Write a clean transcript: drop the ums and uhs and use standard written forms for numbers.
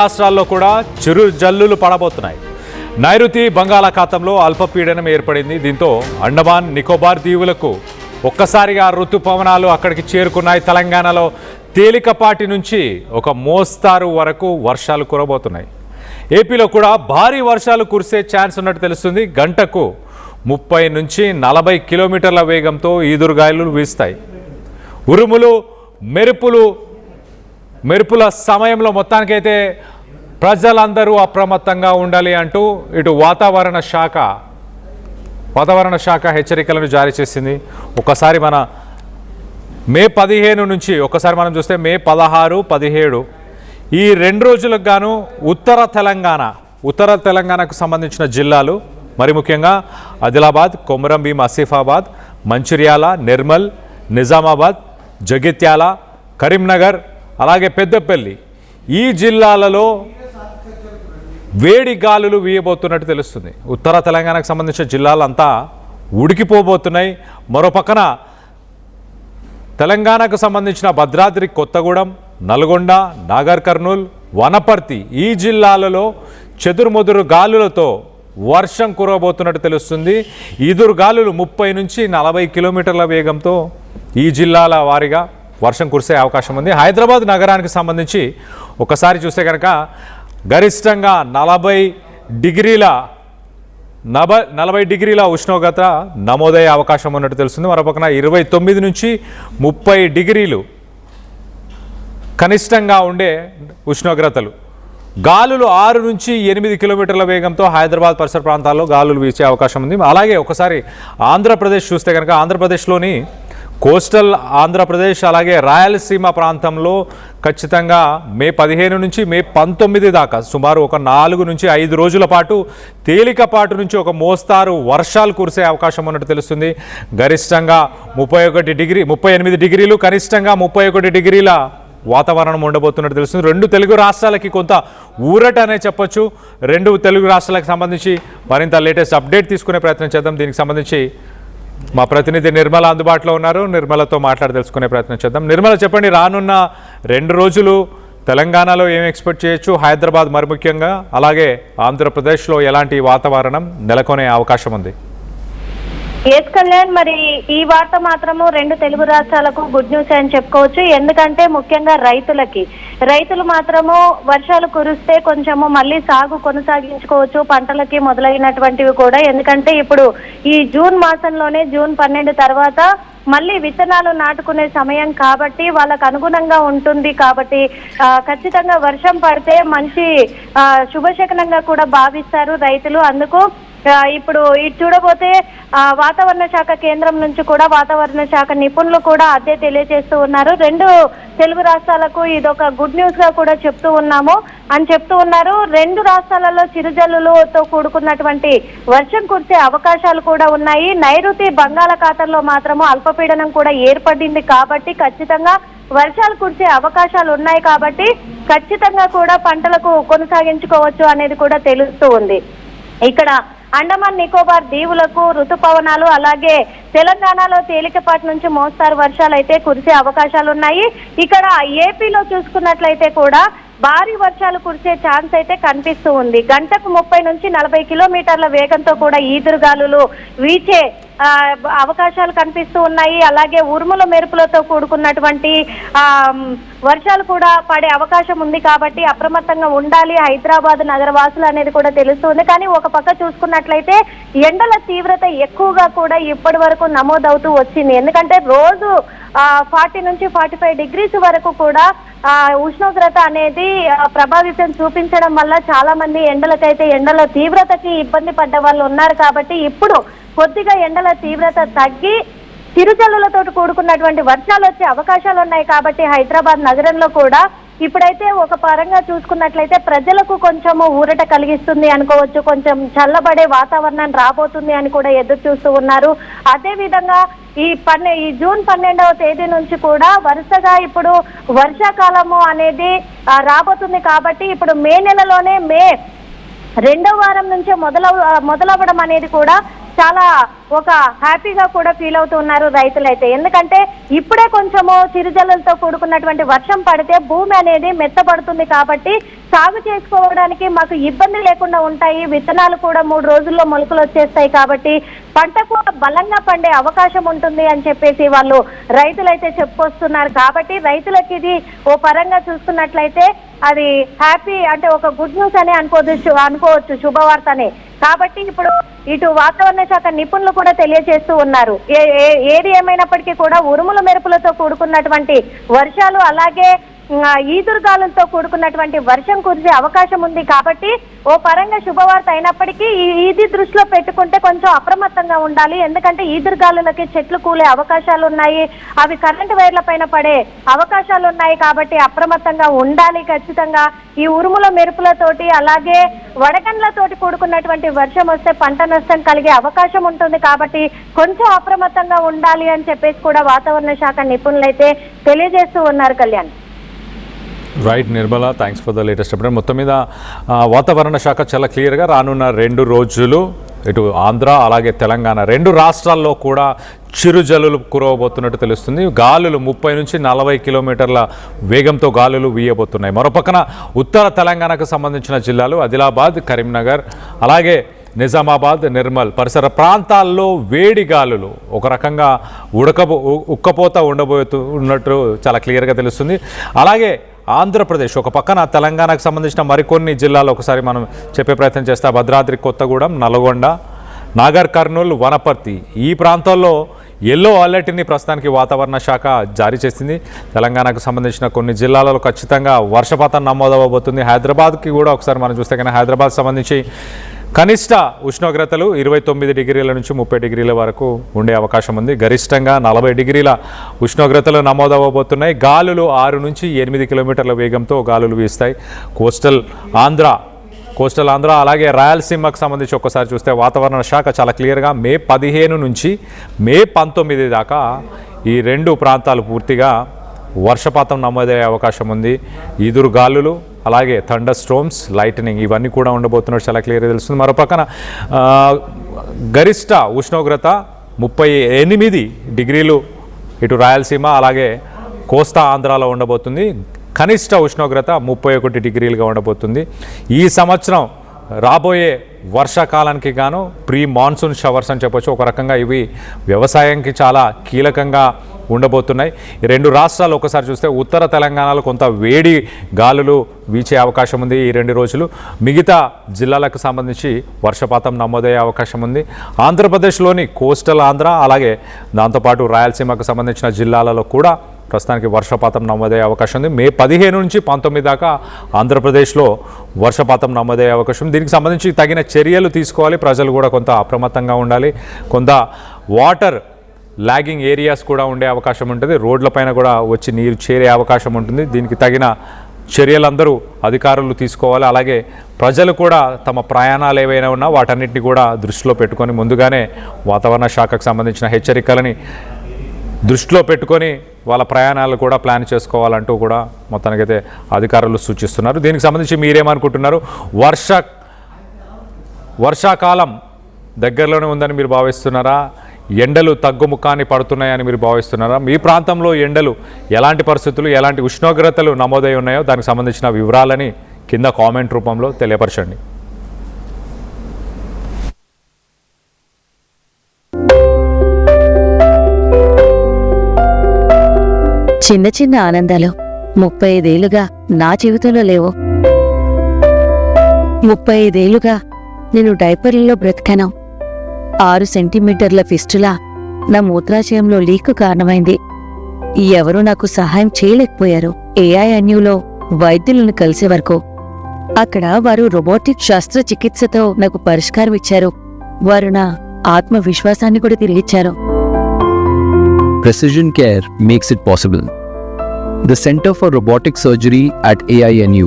రాష్ట్రాల్లో కూడా చిరు జల్లులు పడబోతున్నాయి. నైరుతి బంగాళాఖాతంలో అల్పపీడనం ఏర్పడింది. దీంతో అండమాన్ నికోబార్ దీవులకు ఒక్కసారిగా ఋతుపవనాలు అక్కడికి చేరుకున్నాయి. తెలంగాణలో తేలికపాటి నుంచి ఒక మోస్తారు వరకు వర్షాలు కురబోతున్నాయి. ఏపీలో కూడా భారీ వర్షాలు కురిసే ఛాన్స్ ఉన్నట్టు తెలుస్తుంది. గంటకు 30 నుంచి 40 కిలోమీటర్ల వేగంతో ఈదురుగాలులు వీస్తాయి. ఉరుములు మెరుపుల సమయంలో మొత్తానికైతే ప్రజలందరూ అప్రమత్తంగా ఉండాలి అంటూ ఇటు వాతావరణ శాఖ హెచ్చరికలను జారీ చేసింది. ఒకసారి మన మే 15 నుంచి ఒకసారి మనం చూస్తే మే 16, 17 ఈ 2 రోజులకు గాను ఉత్తర తెలంగాణకు సంబంధించిన జిల్లాలు మరి ముఖ్యంగా ఆదిలాబాద్, కొమరంభీం, ఆసిఫాబాద్, మంచిర్యాల, నిర్మల్, నిజామాబాద్, జగిత్యాల, కరీంనగర్ అలాగే పెద్దపల్లి ఈ జిల్లాలలో వేడి గాలులు వీయబోతున్నట్టు తెలుస్తుంది. ఉత్తర తెలంగాణకు సంబంధించిన జిల్లాలంతా ఉడికిపోబోతున్నాయి. మరో పక్కన తెలంగాణకు సంబంధించిన భద్రాద్రి కొత్తగూడెం, నల్గొండ, నాగర్ కర్నూల్, వనపర్తి ఈ జిల్లాలలో చెదురుమదురు గాలులతో వర్షం కురవబోతున్నట్టు తెలుస్తుంది. ఈదురు గాలులు 30 నుంచి 40 కిలోమీటర్ల వేగంతో ఈ జిల్లాల వారీగా వర్షం కురిసే అవకాశం ఉంది. హైదరాబాద్ నగరానికి సంబంధించి ఒకసారి చూస్తే కనుక గరిష్టంగా 40 డిగ్రీల ఉష్ణోగ్రత నమోదయ్యే అవకాశం ఉన్నట్టు తెలుస్తుంది. మరోపక్కన 29 నుంచి 30 డిగ్రీలు కనిష్టంగా ఉండే ఉష్ణోగ్రతలు. గాలులు 6 నుంచి 8 కిలోమీటర్ల వేగంతో హైదరాబాద్ పరిసర ప్రాంతాల్లో గాలులు వీచే అవకాశం ఉంది. అలాగే ఒకసారి ఆంధ్రప్రదేశ్ చూస్తే కనుక ఆంధ్రప్రదేశ్లోని కోస్టల్ ఆంధ్రప్రదేశ్ అలాగే రాయలసీమ ప్రాంతంలో ఖచ్చితంగా మే 15 నుంచి మే 19 దాకా సుమారు ఒక 4 నుంచి 5 రోజుల పాటు తేలికపాటు నుంచి ఒక మోస్తారు వర్షాలు కురిసే అవకాశం ఉన్నట్టు తెలుస్తుంది. గరిష్టంగా 38 డిగ్రీలు కనిష్టంగా 31 డిగ్రీల వాతావరణం ఉండబోతున్నట్టు తెలుస్తుంది. 2 తెలుగు రాష్ట్రాలకి కొంత ఊరట అనే చెప్పొచ్చు. 2 తెలుగు రాష్ట్రాలకు సంబంధించి మరింత లేటెస్ట్ అప్డేట్ తీసుకునే ప్రయత్నం చేద్దాం. దీనికి సంబంధించి మా ప్రతినిధి నిర్మల అందుబాటులో ఉన్నారు. నిర్మలతో మాట్లాడి తెలుసుకునే ప్రయత్నం చేద్దాం. నిర్మల, చెప్పండి, రానున్న 2 రోజులు తెలంగాణలో ఏం ఎక్స్పెక్ట్ చేయొచ్చు? హైదరాబాద్ మరి ముఖ్యంగా అలాగే ఆంధ్రప్రదేశ్లో ఎలాంటి వాతావరణం నెలకొనే అవకాశం ఉంది? ఎస్ కళ్యాణ్, మరి ఈ వార్త మాత్రము 2 తెలుగు రాష్ట్రాలకు గుడ్ న్యూస్ అని చెప్పుకోవచ్చు. ఎందుకంటే ముఖ్యంగా రైతులు మాత్రము వర్షాలు కురిస్తే కొంచెము మళ్ళీ సాగు కొనసాగించుకోవచ్చు, పంటలకి మొదలైనటువంటివి కూడా. ఎందుకంటే ఇప్పుడు ఈ జూన్ మాసంలోనే జూన్ 12 తర్వాత మళ్ళీ విత్తనాలు నాటుకునే సమయం కాబట్టి వాళ్ళకు అనుగుణంగా ఉంటుంది. కాబట్టి ఖచ్చితంగా వర్షం పడితే మంచి శుభశకనంగా కూడా భావిస్తారు రైతులు. అందుకు ఇప్పుడు ఇది చూడబోతే వాతావరణ శాఖ కేంద్రం నుంచి కూడా వాతావరణ శాఖ నిపుణులు కూడా అదే తెలియజేస్తూ ఉన్నారు. 2 తెలుగు రాష్ట్రాలకు ఇదొక గుడ్ న్యూస్ గా కూడా చెప్తూ ఉన్నారు. 2 రాష్ట్రాలలో చిరుజల్లులతో కూడుకున్నటువంటి వర్షం కురిసే అవకాశాలు కూడా ఉన్నాయి. నైరుతి బంగాళాఖాతంలో మాత్రము అల్పపీడనం కూడా ఏర్పడింది కాబట్టి ఖచ్చితంగా వర్షాలు కురిసే అవకాశాలు ఉన్నాయి. కాబట్టి ఖచ్చితంగా కూడా పంటలకు కొనసాగించుకోవచ్చు అనేది కూడా తెలుస్తూ ఉంది. ఇక్కడ అండమాన్ నికోబార్ దీవులకు ఋతుపవనాలు అలాగే తెలంగాణలో తేలికపాటి నుంచి మోస్తారు వర్షాలు అయితే కురిసే అవకాశాలు ఉన్నాయి. ఇక్కడ ఏపీలో చూసుకున్నట్లయితే కూడా భారీ వర్షాలు కురిసే ఛాన్స్ అయితే కనిపిస్తూ ఉంది. గంటకు 30 నుంచి 40 కిలోమీటర్ల వేగంతో కూడా ఈదురుగాలులు వీచే అవకాశాలు కనిపిస్తూ ఉన్నాయి. అలాగే ఉరుముల మెరుపులతో కూడుకున్నటువంటి వర్షాలు కూడా పడే అవకాశం ఉంది. కాబట్టి అప్రమత్తంగా ఉండాలి హైదరాబాద్ నగర వాసులు అనేది కూడా తెలుస్తుంది. కానీ ఒక పక్క చూసుకున్నట్లయితే ఎండల తీవ్రత ఎక్కువగా కూడా ఇప్పటి వరకు నమోదవుతూ వచ్చింది. ఎందుకంటే రోజు 40 నుంచి 45 డిగ్రీస్ వరకు కూడా ఉష్ణోగ్రత అనేది ప్రభావితం చూపించడం వల్ల చాలా మంది ఎండల తీవ్రతకి ఇబ్బంది పడ్డ వాళ్ళు ఉన్నారు. కాబట్టి ఇప్పుడు కొద్దిగా ఎండల తీవ్రత తగ్గి చిరుజల్లులతో కూడుకున్నటువంటి వర్షాలు వచ్చే అవకాశాలు ఉన్నాయి. కాబట్టి హైదరాబాద్ నగరంలో కూడా ఇప్పుడైతే ఒక పరంగా చూసుకున్నట్లయితే ప్రజలకు కొంచెము ఊరట కలిగిస్తుంది అనుకోవచ్చు. కొంచెం చల్లబడే వాతావరణం రాబోతుంది అని కూడా ఎదురు చూస్తూ ఉన్నారు. అదే విధంగా ఈ జూన్ 12వ తేదీ నుంచి కూడా వరుసగా ఇప్పుడు వర్షాకాలము అనేది రాబోతుంది. కాబట్టి ఇప్పుడు మే నెలలోనే మే 2వ వారం నుంచే మొదలవ్వడం అనేది కూడా చాలా ఒక హ్యాపీగా కూడా ఫీల్ అవుతున్నారు రైతులైతే. ఎందుకంటే ఇప్పుడే కొంచెము చిరుజల్లులతో కూడుకున్నటువంటి వర్షం పడితే భూమి అనేది మెత్తబడుతుంది కాబట్టి సాగు చేసుకోవడానికి మాకు ఇబ్బంది లేకుండా ఉంటాయి, విత్తనాలు కూడా 3 రోజుల్లో మొలకలు వచ్చేస్తాయి కాబట్టి పంట కూడా బలంగా పండే అవకాశం ఉంటుంది అని చెప్పేసి వాళ్ళు రైతులైతే చెప్పుకొస్తున్నారు. కాబట్టి రైతులకి ఇది ఓ పరంగా చూసుకున్నట్లయితే అది హ్యాపీ అంటే ఒక గుడ్ న్యూస్ అని అనుకోవచ్చు, శుభవార్తనే. కాబట్టి ఇప్పుడు ఇటు వాతావరణ శాఖ నిపుణులు కూడా తెలియజేస్తూ ఉన్నారు, ఏది ఏమైనప్పటికీ కూడా ఉరుముల మెరుపులతో కూడుకున్నటువంటి వర్షాలు అలాగే ఈదురుగాలులతో కూడుకున్నటువంటి వర్షం కురిసే అవకాశం ఉంది. కాబట్టి ఓ పరంగా శుభవార్త అయినప్పటికీ ఇది దృష్టిలో పెట్టుకుంటే కొంచెం అప్రమత్తంగా ఉండాలి. ఎందుకంటే ఈదురుగాలులకి చెట్లు కూలే అవకాశాలు ఉన్నాయి, అవి కరెంటు వైర్ల పైన పడే అవకాశాలు ఉన్నాయి. కాబట్టి అప్రమత్తంగా ఉండాలి ఖచ్చితంగా. ఈ ఉరుముల మెరుపులతోటి అలాగే వడగండ్లతోటి కూడుకున్నటువంటి వర్షం వస్తే పంట నష్టం కలిగే అవకాశం ఉంటుంది. కాబట్టి కొంచెం అప్రమత్తంగా ఉండాలి అని చెప్పేసి కూడా వాతావరణ శాఖ నిపుణులైతే తెలియజేస్తూ ఉన్నారు. Kalyan. Right Nirmala, thanks for the latest update. మొత్తం మీద వాతావరణ శాఖ చాలా క్లియర్గా రానున్న 2 రోజులు ఇటు ఆంధ్ర అలాగే తెలంగాణ 2 రాష్ట్రాల్లో కూడా చిరుజల్లులు కురవబోతున్నట్టు తెలుస్తుంది. గాలులు 30 నుంచి 40 కిలోమీటర్ల వేగంతో గాలులు వీయబోతున్నాయి. మరోపక్కన ఉత్తర తెలంగాణకు సంబంధించిన జిల్లాలు ఆదిలాబాద్, కరీంనగర్ అలాగే నిజామాబాద్, నిర్మల్ పరిసర ప్రాంతాల్లో వేడి గాలులు ఒక రకంగా ఉక్కపోత ఉండబోతున్నట్టు చాలా క్లియర్గా తెలుస్తుంది. అలాగే ఆంధ్రప్రదేశ్ ఒక పక్కన తెలంగాణకు సంబంధించిన మరికొన్ని జిల్లాలు ఒకసారి మనం చెప్పే ప్రయత్నం చేస్తే భద్రాద్రి కొత్తగూడెం, నల్గొండ, నాగర్ కర్నూలు, వనపర్తి ఈ ప్రాంతాల్లో ఎల్లో అలర్ట్ని ప్రస్తుతానికి వాతావరణ శాఖ జారీ చేసింది. తెలంగాణకు సంబంధించిన కొన్ని జిల్లాలలో ఖచ్చితంగా వర్షపాతం నమోదవబోతుంది. హైదరాబాద్కి కూడా ఒకసారి మనం చూస్తే కానీ హైదరాబాద్ సంబంధించి కనిష్ట ఉష్ణోగ్రతలు 29 డిగ్రీల నుంచి 30 డిగ్రీల వరకు ఉండే అవకాశం ఉంది. గరిష్టంగా 40 డిగ్రీల ఉష్ణోగ్రతలు నమోదవబోతున్నాయి. గాలులు 6 నుంచి 8 కిలోమీటర్ల వేగంతో గాలులు వీస్తాయి. కోస్టల్ ఆంధ్ర అలాగే రాయలసీమకు సంబంధించి ఒక్కసారి చూస్తే వాతావరణ శాఖ చాలా క్లియర్గా మే 15 నుంచి మే 19 దాకా ఈ 2 ప్రాంతాలు పూర్తిగా వర్షపాతం నమోదయ్యే అవకాశం ఉంది. ఈదురు గాలులు అలాగే థండర్ స్ట్రోమ్స్, లైటనింగ్ ఇవన్నీ కూడా ఉండబోతున్నట్టు చాలా క్లియర్గా తెలుస్తుంది. మరోపక్కన గరిష్ట ఉష్ణోగ్రత 38 డిగ్రీలు ఇటు రాయలసీమ అలాగే కోస్తా ఆంధ్రాలో ఉండబోతుంది. కనిష్ట ఉష్ణోగ్రత 31 డిగ్రీలుగా ఉండబోతుంది. ఈ సంవత్సరం రాబోయే వర్షాకాలానికి గాను ప్రీ మాన్సూన్ షవర్స్ అని చెప్పొచ్చు. ఒక రకంగా ఇవి వ్యవసాయానికి చాలా కీలకంగా ఉండబోతున్నాయి. ఈ 2 రాష్ట్రాలు ఒకసారి చూస్తే ఉత్తర తెలంగాణలో కొంత వేడి గాలులు వీచే అవకాశం ఉంది ఈ 2 రోజులు. మిగతా జిల్లాలకు సంబంధించి వర్షపాతం నమోదయ్యే అవకాశం ఉంది. ఆంధ్రప్రదేశ్లోని కోస్టల్ ఆంధ్ర అలాగే దాంతోపాటు రాయలసీమకు సంబంధించిన జిల్లాలలో కూడా ప్రస్తుతానికి వర్షపాతం నమోదయ్యే అవకాశం ఉంది. మే 15 నుంచి 19 దాకా ఆంధ్రప్రదేశ్లో వర్షపాతం నమోదయ్యే అవకాశం. దీనికి సంబంధించి తగిన చర్యలు తీసుకోవాలి. ప్రజలు కూడా కొంత అప్రమత్తంగా ఉండాలి. కొంత వాటర్ లాగింగ్ ఏరియాస్ కూడా ఉండే అవకాశం ఉంటుంది. రోడ్లపైన కూడా వచ్చి నీరు చేరే అవకాశం ఉంటుంది. దీనికి తగిన చర్యలందరూ అధికారులు తీసుకోవాలి. అలాగే ప్రజలు కూడా తమ ప్రయాణాలు ఏవైనా ఉన్నా వాటన్నిటిని కూడా దృష్టిలో పెట్టుకొని ముందుగానే వాతావరణ శాఖకు సంబంధించిన హెచ్చరికలని దృష్టిలో పెట్టుకొని వాళ్ళ ప్రయాణాలు కూడా ప్లాన్ చేసుకోవాలంటూ కూడా మొత్తానికైతే అధికారులు సూచిస్తున్నారు. దీనికి సంబంధించి మీరేమనుకుంటున్నారు? వర్షాకాలం దగ్గరలోనే ఉందని మీరు భావిస్తున్నారా? ఎండలు తగ్గుముఖాన్ని పడుతున్నాయని మీరు భావిస్తున్నారా? మీ ప్రాంతంలో ఎండలు ఎలాంటి పరిస్థితులు, ఎలాంటి ఉష్ణోగ్రతలు నమోదై ఉన్నాయో దానికి సంబంధించిన వివరాలని కింద కామెంట్ రూపంలో తెలియపరచండి. చిన్న చిన్న ఆనందాలు 35 ఏళ్లుగా నా జీవితంలో లేవు. 35 ఏళ్లుగా నేను డైపర్లలో బ్రతికాను. 6 సెంటీమీటర్ల ఫిస్టులా నా మూత్రాశయంలో లీకు కారణమైంది. ఎవరూ నాకు సహాయం చేయలేకపోయారు. AINUలో వైద్యులను కలిసే వరకు అక్కడ వారు రోబోటిక్ శస్త్రచికిత్సతో నాకు పరిష్కారం ఇచ్చారు. వారు నా ఆత్మవిశ్వాసాన్ని కూడా తిరిగిచ్చారు. Precision care makes it possible. The Center for Robotic Surgery at AINU